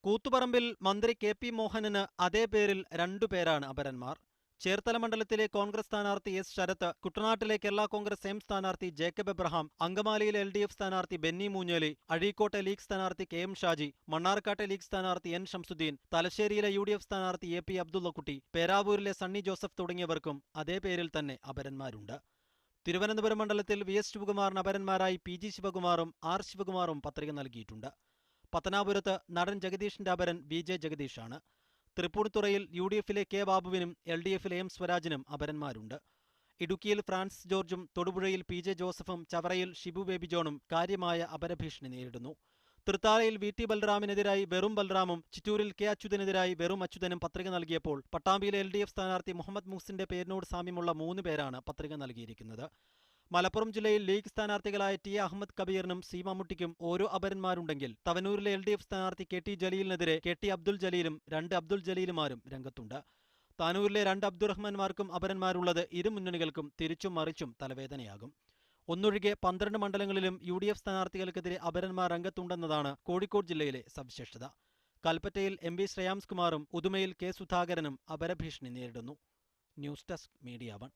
കൂത്തുപറമ്പിൽ മന്ത്രി കെ.പി. മോഹനന് അതേ പേരിൽ രണ്ടുപേരാണ് അപരന്മാർ. ചേർത്തല മണ്ഡലത്തിലെ കോൺഗ്രസ് സ്ഥാനാർത്ഥി എസ്. ശരത്, കുട്ടനാട്ടിലെ കേരള കോൺഗ്രസ് എം സ്ഥാനാർത്ഥി ജേക്കബ് എബ്രഹാം, അങ്കമാലിയിലെ LDF സ്ഥാനാർത്ഥി ബെന്നി മൂഞ്ഞേലി, അഴീക്കോട്ടെ ലീഗ് സ്ഥാനാർത്ഥി KM ഷാജി, മണ്ണാർക്കാട്ടെ ലീഗ് സ്ഥാനാർത്ഥി N. ഷംസുദ്ദീൻ, തലശ്ശേരിയിലെ UDF സ്ഥാനാർത്ഥി AP അബ്ദുള്ളക്കുട്ടി, പേരാവൂരിലെ സണ്ണി ജോസഫ് തുടങ്ങിയവർക്കും അതേ പേരിൽ തന്നെ അപരന്മാരുണ്ട്. തിരുവനന്തപുരം മണ്ഡലത്തിൽ VS ശിവകുമാറിന് അപരന്മാരായി PG ശിവകുമാറും R. ശിവകുമാറും പത്രിക നൽകിയിട്ടുണ്ട്. പത്തനാപുരത്ത് നടൻ ജഗദീഷിന്റെ അപരൻ VJ ജഗദീഷാണ്. തൃപ്പൂണിത്തുറയിൽ UDFിലെ K. ബാബുവിനും LDFിലെ M. സ്വരാജിനും അപരന്മാരുണ്ട്. ഇടുക്കിയിൽ ഫ്രാൻസിസ് ജോർജും തൊടുപുഴയിൽ PJ ജോസഫും ചവറയിൽ ഷിബു ബേബി ജോണും കാര്യമായ അപരഭീഷണി നേരിടുന്നു. തൃത്താലയിൽ VT ബൽറാമിനെതിരായി വെറും ബൽറാമും ചിറ്റൂരിൽ K. അച്യുതനെതിരായി വെറും അച്യുതനും പത്രിക നൽകിയപ്പോൾ പട്ടാമ്പിയിലെ LDF സ്ഥാനാർത്ഥി മുഹമ്മദ് മൂസിന്റെ പേരിനോട് സാമ്യമുള്ള 3 പേരാണ് പത്രിക നൽകിയിരിക്കുന്നത്. മലപ്പുറം ജില്ലയിൽ ലീഗ് സ്ഥാനാർത്ഥികളായ T. അഹമ്മദ് കബീറിനും C. മമ്മൂട്ടിക്കും ഓരോ അപരന്മാരുണ്ടെങ്കിൽ തവനൂരിലെ LDF സ്ഥാനാർത്ഥി KT ജലീലിനെതിരെ KT അബ്ദുൽ ജലീലും 2 അബ്ദുൽ ജലീലുമാരും രംഗത്തുണ്ട്. താനൂരിലെ 2 അബ്ദുറഹ്മാൻമാർക്കും അപരന്മാരുള്ളത് ഇരു മുന്നണികൾക്കും തിരിച്ചും മറിച്ചും തലവേദനയാകും. ഒന്നൊഴികെ 12 മണ്ഡലങ്ങളിലും UDF സ്ഥാനാർത്ഥികൾക്കെതിരെ അപരന്മാർ രംഗത്തുണ്ടെന്നതാണ് കോഴിക്കോട് ജില്ലയിലെ സവിശേഷത. കൽപ്പറ്റയിൽ MP ശ്രേയാംസ് കുമാറും ഉദുമയിൽ K. സുധാകരനും അപരഭീഷണി നേരിടുന്നു. News desk media 1.